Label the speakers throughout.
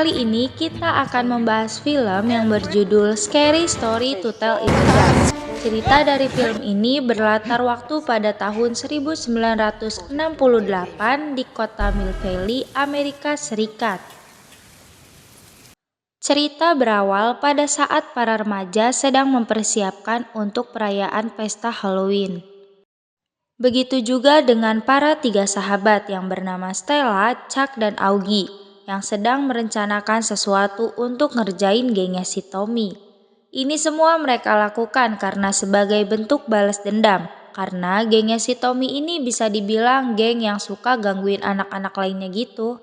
Speaker 1: Kali ini kita akan membahas film yang berjudul Scary Story to Tell in the Dark. Cerita dari film ini berlatar waktu pada tahun 1968 di kota Mill Valley, Amerika Serikat. Cerita berawal pada saat para remaja sedang mempersiapkan untuk perayaan pesta Halloween. Begitu juga dengan para tiga sahabat yang bernama Stella, Chuck, dan Augie yang sedang merencanakan sesuatu untuk ngerjain gengnya si Tommy. Ini semua mereka lakukan karena sebagai bentuk balas dendam, karena gengnya si Tommy ini bisa dibilang geng yang suka gangguin anak-anak lainnya gitu.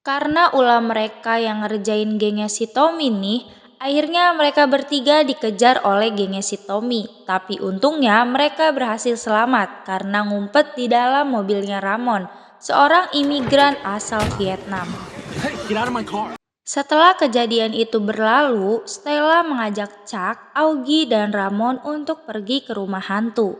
Speaker 1: Karena ulah mereka yang ngerjain gengnya si Tommy nih, akhirnya mereka bertiga dikejar oleh gengnya si Tommy. Tapi untungnya mereka berhasil selamat karena ngumpet di dalam mobilnya Ramon, seorang imigran asal Vietnam. Setelah kejadian itu berlalu, Stella mengajak Chuck, Augie, dan Ramon untuk pergi ke rumah hantu.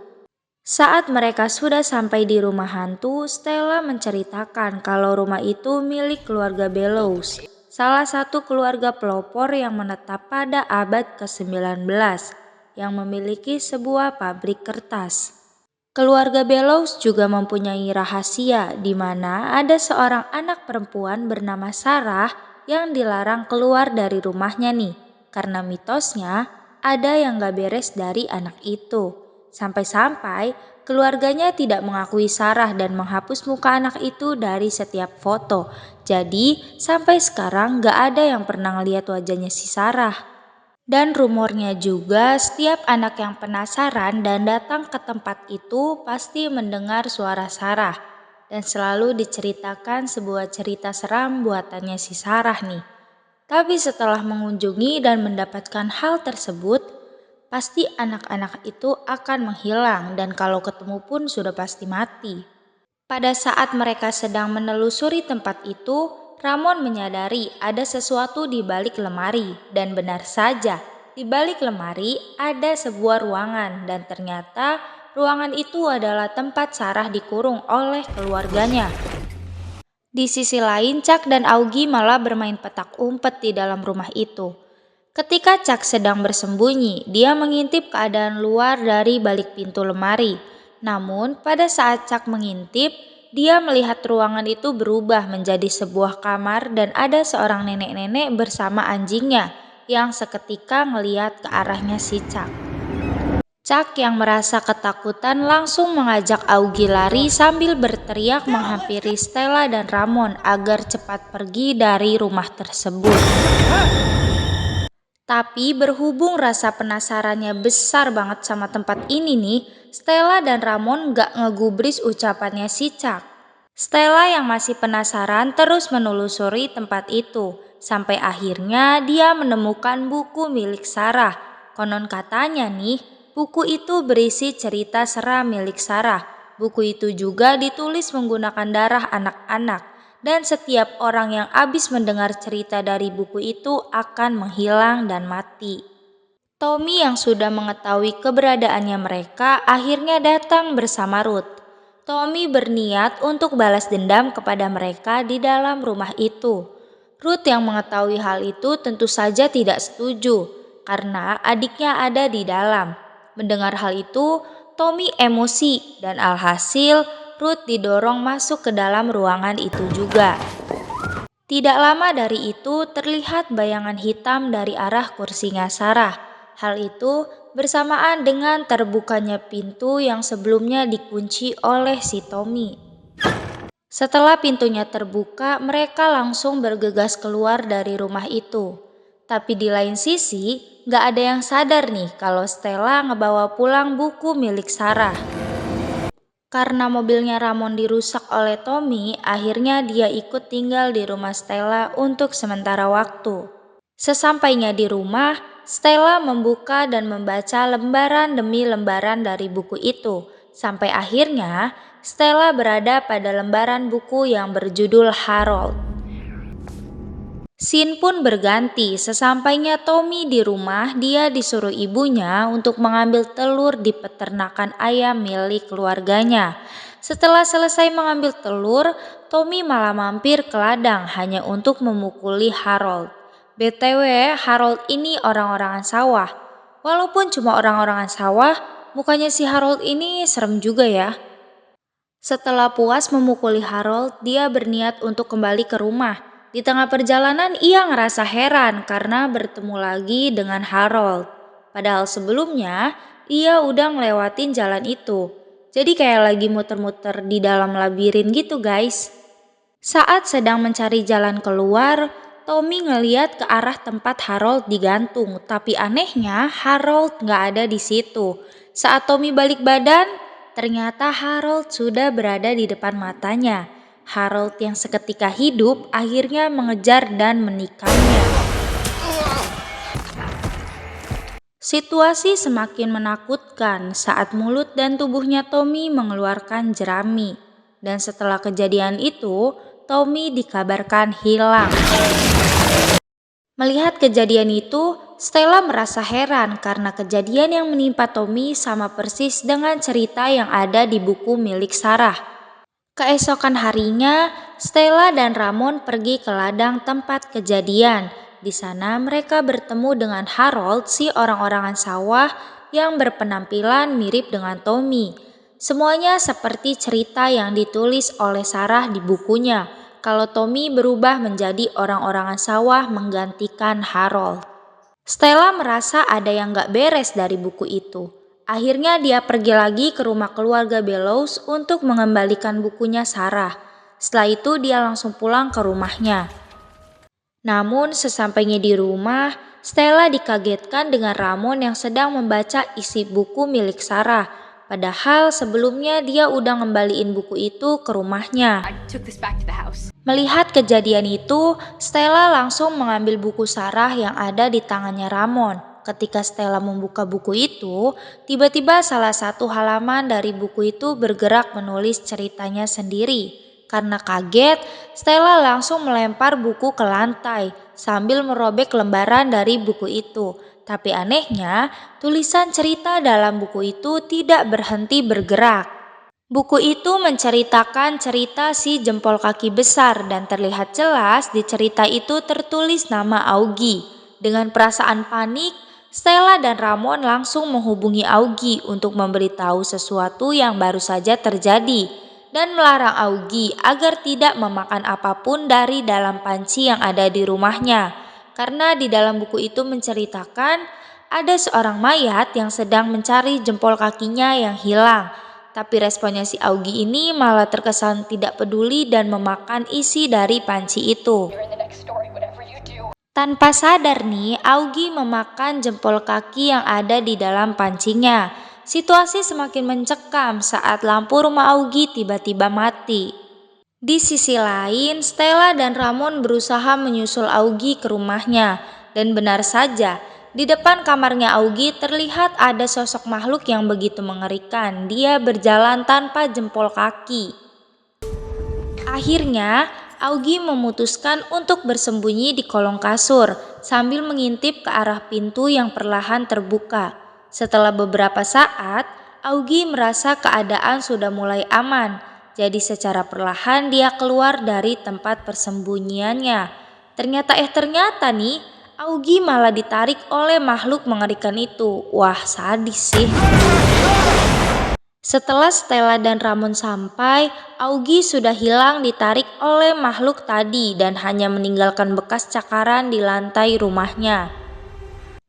Speaker 1: Saat mereka sudah sampai di rumah hantu, Stella menceritakan kalau rumah itu milik keluarga Bellows, salah satu keluarga pelopor yang menetap pada abad ke-19, yang memiliki sebuah pabrik kertas. Keluarga Bellows juga mempunyai rahasia di mana ada seorang anak perempuan bernama Sarah yang dilarang keluar dari rumahnya nih, karena mitosnya ada yang gak beres dari anak itu. Sampai-sampai keluarganya tidak mengakui Sarah dan menghapus muka anak itu dari setiap foto. Jadi sampai sekarang gak ada yang pernah ngeliat wajahnya si Sarah. Dan rumornya juga setiap anak yang penasaran dan datang ke tempat itu pasti mendengar suara Sarah. Dan selalu diceritakan sebuah cerita seram buatannya si Sarah nih. Tapi setelah mengunjungi dan mendapatkan hal tersebut, pasti anak-anak itu akan menghilang dan kalau ketemu pun sudah pasti mati. Pada saat mereka sedang menelusuri tempat itu, Ramon menyadari ada sesuatu di balik lemari, dan benar saja, di balik lemari ada sebuah ruangan dan ternyata ruangan itu adalah tempat Sarah dikurung oleh keluarganya. Di sisi lain, Chuck dan Augie malah bermain petak umpet di dalam rumah itu. Ketika Chuck sedang bersembunyi, dia mengintip keadaan luar dari balik pintu lemari. Namun, pada saat Chuck mengintip, dia melihat ruangan itu berubah menjadi sebuah kamar dan ada seorang nenek-nenek bersama anjingnya yang seketika ngeliat ke arahnya si Chuck. Chuck yang merasa ketakutan langsung mengajak Augie lari sambil berteriak menghampiri Stella dan Ramon agar cepat pergi dari rumah tersebut. Tapi berhubung rasa penasarannya besar banget sama tempat ini nih, Stella dan Ramon gak ngegubris ucapannya si Chuck. Stella yang masih penasaran terus menelusuri tempat itu, sampai akhirnya dia menemukan buku milik Sarah. Konon katanya nih, buku itu berisi cerita seram milik Sarah. Buku itu juga ditulis menggunakan darah anak-anak. Dan setiap orang yang habis mendengar cerita dari buku itu akan menghilang dan mati. Tommy yang sudah mengetahui keberadaannya mereka akhirnya datang bersama Ruth. Tommy berniat untuk balas dendam kepada mereka di dalam rumah itu. Ruth yang mengetahui hal itu tentu saja tidak setuju karena adiknya ada di dalam. Mendengar hal itu, Tommy emosi dan alhasil Ruth didorong masuk ke dalam ruangan itu juga. Tidak lama dari itu terlihat bayangan hitam dari arah kursinya Sarah. Hal itu bersamaan dengan terbukanya pintu yang sebelumnya dikunci oleh si Tommy. Setelah pintunya terbuka, mereka langsung bergegas keluar dari rumah itu. Tapi di lain sisi, gak ada yang sadar nih kalau Stella ngebawa pulang buku milik Sarah. Karena mobilnya Ramon dirusak oleh Tommy, akhirnya dia ikut tinggal di rumah Stella untuk sementara waktu. Sesampainya di rumah, Stella membuka dan membaca lembaran demi lembaran dari buku itu. Sampai akhirnya, Stella berada pada lembaran buku yang berjudul Harold. Scene pun berganti. Sesampainya Tommy di rumah, dia disuruh ibunya untuk mengambil telur di peternakan ayam milik keluarganya. Setelah selesai mengambil telur, Tommy malah mampir ke ladang hanya untuk memukuli Harold. BTW, Harold ini orang-orangan sawah. Walaupun cuma orang-orangan sawah, mukanya si Harold ini serem juga ya. Setelah puas memukuli Harold, dia berniat untuk kembali ke rumah. Di tengah perjalanan, ia ngerasa heran karena bertemu lagi dengan Harold. Padahal sebelumnya, ia udah ngelewatin jalan itu. Jadi kayak lagi muter-muter di dalam labirin gitu guys. Saat sedang mencari jalan keluar, Tommy ngeliat ke arah tempat Harold digantung. Tapi anehnya, Harold nggak ada di situ. Saat Tommy balik badan, ternyata Harold sudah berada di depan matanya. Harold yang seketika hidup akhirnya mengejar dan menikahnya. Situasi semakin menakutkan saat mulut dan tubuhnya Tommy mengeluarkan jerami. Dan setelah kejadian itu, Tommy dikabarkan hilang. Melihat kejadian itu, Stella merasa heran karena kejadian yang menimpa Tommy sama persis dengan cerita yang ada di buku milik Sarah. Keesokan harinya, Stella dan Ramon pergi ke ladang tempat kejadian. Di sana mereka bertemu dengan Harold, si orang-orangan sawah yang berpenampilan mirip dengan Tommy. Semuanya seperti cerita yang ditulis oleh Sarah di bukunya, kalau Tommy berubah menjadi orang-orangan sawah menggantikan Harold. Stella merasa ada yang gak beres dari buku itu. Akhirnya dia pergi lagi ke rumah keluarga Bellows untuk mengembalikan bukunya Sarah. Setelah itu dia langsung pulang ke rumahnya. Namun sesampainya di rumah, Stella dikagetkan dengan Ramon yang sedang membaca isi buku milik Sarah. Padahal sebelumnya dia udah ngembaliin buku itu ke rumahnya. Melihat kejadian itu, Stella langsung mengambil buku Sarah yang ada di tangannya Ramon. Ketika Stella membuka buku itu, tiba-tiba salah satu halaman dari buku itu bergerak menulis ceritanya sendiri. Karena kaget, Stella langsung melempar buku ke lantai sambil merobek lembaran dari buku itu. Tapi anehnya, tulisan cerita dalam buku itu tidak berhenti bergerak. Buku itu menceritakan cerita si jempol kaki besar dan terlihat jelas di cerita itu tertulis nama Augie. Dengan perasaan panik, Stella dan Ramon langsung menghubungi Augie untuk memberitahu sesuatu yang baru saja terjadi dan melarang Augie agar tidak memakan apapun dari dalam panci yang ada di rumahnya. Karena di dalam buku itu menceritakan ada seorang mayat yang sedang mencari jempol kakinya yang hilang. Tapi responnya si Augie ini malah terkesan tidak peduli dan memakan isi dari panci itu. Tanpa sadar nih, Augie memakan jempol kaki yang ada di dalam pancinya. Situasi semakin mencekam saat lampu rumah Augie tiba-tiba mati. Di sisi lain, Stella dan Ramon berusaha menyusul Augie ke rumahnya. Dan benar saja, di depan kamarnya Augie terlihat ada sosok makhluk yang begitu mengerikan. Dia berjalan tanpa jempol kaki. Akhirnya, Augie memutuskan untuk bersembunyi di kolong kasur sambil mengintip ke arah pintu yang perlahan terbuka. Setelah beberapa saat, Augie merasa keadaan sudah mulai aman. Jadi secara perlahan dia keluar dari tempat persembunyiannya. Ternyata nih, Augie malah ditarik oleh makhluk mengerikan itu. Wah, sadis sih. Setelah Stella dan Ramon sampai, Augie sudah hilang ditarik oleh makhluk tadi dan hanya meninggalkan bekas cakaran di lantai rumahnya.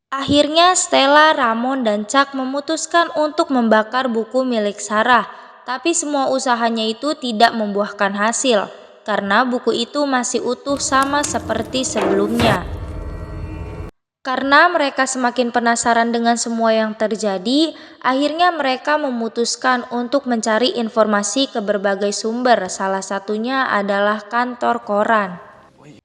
Speaker 1: Akhirnya Stella, Ramon, dan Chuck memutuskan untuk membakar buku milik Sarah. Tapi semua usahanya itu tidak membuahkan hasil, karena buku itu masih utuh sama seperti sebelumnya. Karena mereka semakin penasaran dengan semua yang terjadi, akhirnya mereka memutuskan untuk mencari informasi ke berbagai sumber, salah satunya adalah kantor koran.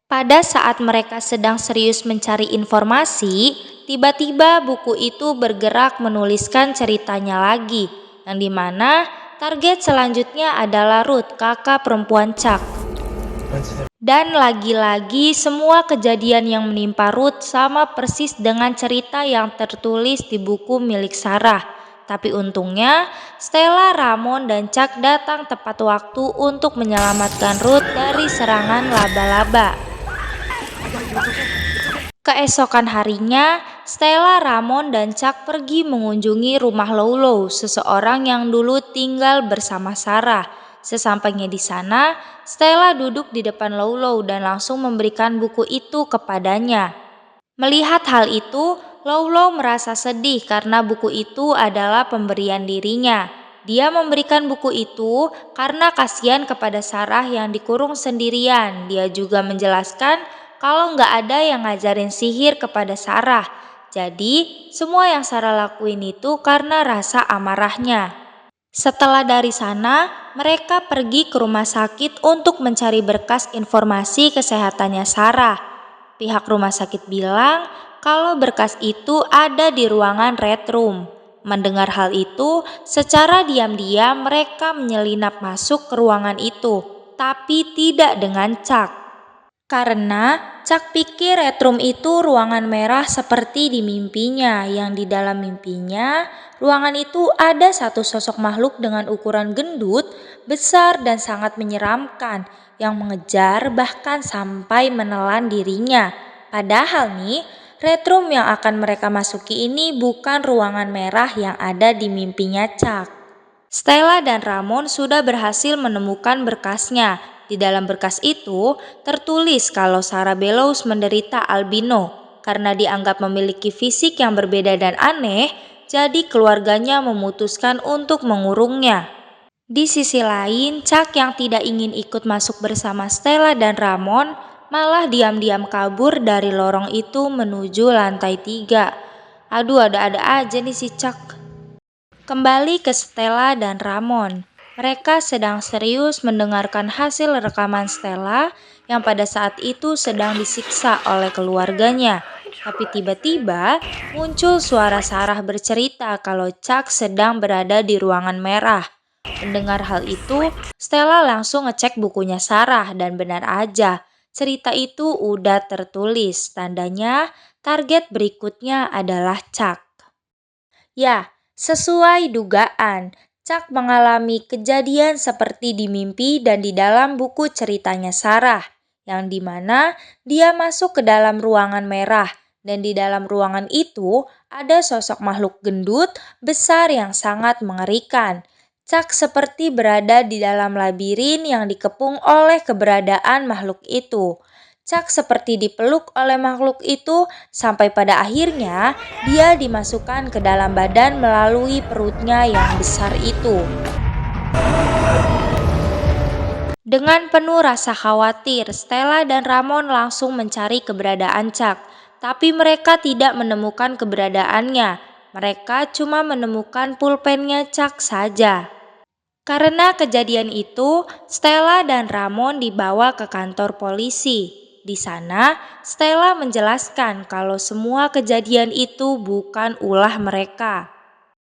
Speaker 1: Pada saat mereka sedang serius mencari informasi, tiba-tiba buku itu bergerak menuliskan ceritanya lagi, yang dimana target selanjutnya adalah Ruth, kakak perempuan Chuck. Dan lagi-lagi semua kejadian yang menimpa Ruth sama persis dengan cerita yang tertulis di buku milik Sarah. Tapi untungnya, Stella, Ramon, dan Chuck datang tepat waktu untuk menyelamatkan Ruth dari serangan laba-laba. Keesokan harinya, Stella, Ramon, dan Chuck pergi mengunjungi rumah Lolo, seseorang yang dulu tinggal bersama Sarah. Sesampainya di sana, Stella duduk di depan Lolo dan langsung memberikan buku itu kepadanya. Melihat hal itu, Lolo merasa sedih karena buku itu adalah pemberian dirinya. Dia memberikan buku itu karena kasihan kepada Sarah yang dikurung sendirian. Dia juga menjelaskan kalau nggak ada yang ngajarin sihir kepada Sarah. Jadi, semua yang Sarah lakuin itu karena rasa amarahnya. Setelah dari sana, mereka pergi ke rumah sakit untuk mencari berkas informasi kesehatannya Sarah. Pihak rumah sakit bilang kalau berkas itu ada di ruangan Red Room. Mendengar hal itu, secara diam-diam mereka menyelinap masuk ke ruangan itu, tapi tidak dengan Chuck. Karena Chuck pikir Red Room itu ruangan merah seperti di mimpinya, yang di dalam mimpinya, ruangan itu ada satu sosok makhluk dengan ukuran gendut, besar dan sangat menyeramkan, yang mengejar bahkan sampai menelan dirinya. Padahal nih, Red Room yang akan mereka masuki ini bukan ruangan merah yang ada di mimpinya Chuck. Stella dan Ramon sudah berhasil menemukan berkasnya. Di dalam berkas itu tertulis kalau Sarah Bellows menderita albino. Karena dianggap memiliki fisik yang berbeda dan aneh, jadi keluarganya memutuskan untuk mengurungnya. Di sisi lain, Chuck yang tidak ingin ikut masuk bersama Stella dan Ramon malah diam-diam kabur dari lorong itu menuju lantai 3. Aduh, ada-ada aja nih si Chuck. Kembali ke Stella dan Ramon. Mereka sedang serius mendengarkan hasil rekaman Stella yang pada saat itu sedang disiksa oleh keluarganya. Tapi tiba-tiba muncul suara Sarah bercerita kalau Chuck sedang berada di ruangan merah. Mendengar hal itu, Stella langsung ngecek bukunya Sarah dan benar aja. Cerita itu udah tertulis, tandanya target berikutnya adalah Chuck. Ya, sesuai dugaan, Chuck mengalami kejadian seperti di mimpi dan di dalam buku ceritanya Sarah, yang dimana dia masuk ke dalam ruangan merah, dan di dalam ruangan itu ada sosok makhluk gendut besar yang sangat mengerikan. Chuck seperti berada di dalam labirin yang dikepung oleh keberadaan makhluk itu. Chuck seperti dipeluk oleh makhluk itu sampai pada akhirnya dia dimasukkan ke dalam badan melalui perutnya yang besar itu. Dengan penuh rasa khawatir, Stella dan Ramon langsung mencari keberadaan Chuck, tapi mereka tidak menemukan keberadaannya. Mereka cuma menemukan pulpennya Chuck saja. Karena kejadian itu, Stella dan Ramon dibawa ke kantor polisi. Di sana, Stella menjelaskan kalau semua kejadian itu bukan ulah mereka.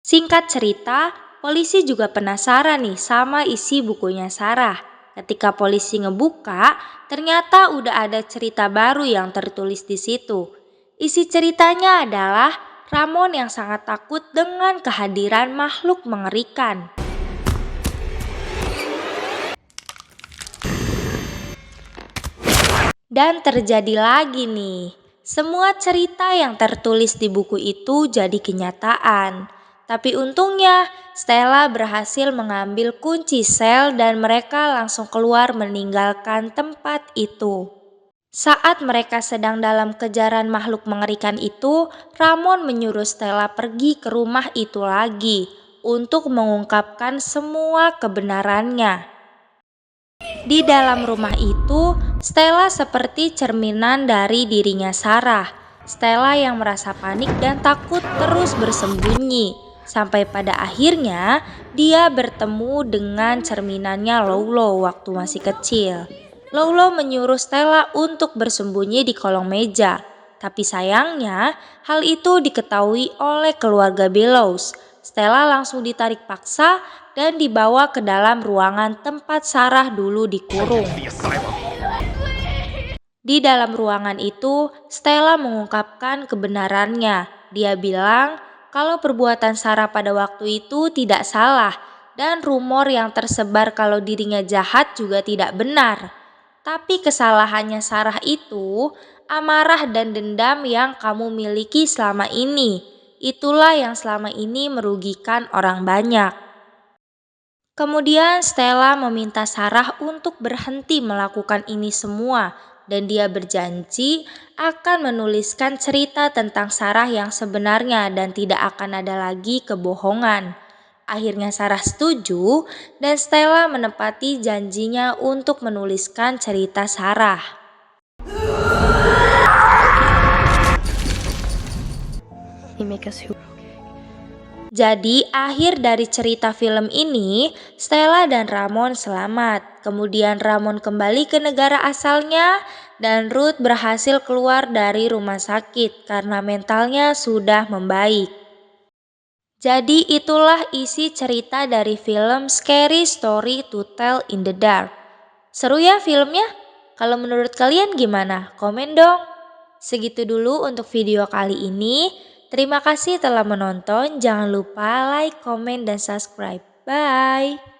Speaker 1: Singkat cerita, polisi juga penasaran nih sama isi bukunya Sarah. Ketika polisi ngebuka, ternyata udah ada cerita baru yang tertulis di situ. Isi ceritanya adalah Ramon yang sangat takut dengan kehadiran makhluk mengerikan. Dan terjadi lagi nih, semua cerita yang tertulis di buku itu jadi kenyataan. Tapi untungnya, Stella berhasil mengambil kunci sel dan mereka langsung keluar meninggalkan tempat itu. Saat mereka sedang dalam kejaran makhluk mengerikan itu, Ramon menyuruh Stella pergi ke rumah itu lagi untuk mengungkapkan semua kebenarannya. Di dalam rumah itu, Stella seperti cerminan dari dirinya Sarah. Stella yang merasa panik dan takut terus bersembunyi. Sampai pada akhirnya, dia bertemu dengan cerminannya Lolo waktu masih kecil. Lolo menyuruh Stella untuk bersembunyi di kolong meja. Tapi sayangnya, hal itu diketahui oleh keluarga Bellows. Stella langsung ditarik paksa dan dibawa ke dalam ruangan tempat Sarah dulu dikurung. Di dalam ruangan itu, Stella mengungkapkan kebenarannya. Dia bilang kalau perbuatan Sarah pada waktu itu tidak salah dan rumor yang tersebar kalau dirinya jahat juga tidak benar. Tapi kesalahannya Sarah itu amarah dan dendam yang kamu miliki selama ini. Itulah yang selama ini merugikan orang banyak. Kemudian Stella meminta Sarah untuk berhenti melakukan ini semua dan dia berjanji akan menuliskan cerita tentang Sarah yang sebenarnya dan tidak akan ada lagi kebohongan. Akhirnya Sarah setuju dan Stella menepati janjinya untuk menuliskan cerita Sarah. Jadi akhir dari cerita film ini, Stella dan Ramon selamat. Kemudian Ramon kembali ke negara asalnya dan Ruth berhasil keluar dari rumah sakit karena mentalnya sudah membaik. Jadi itulah isi cerita dari film Scary Story to Tell in the Dark. Seru ya filmnya? Kalau menurut kalian gimana? Komen dong. Segitu dulu untuk video kali ini. Terima kasih telah menonton. Jangan lupa like, komen, dan subscribe. Bye.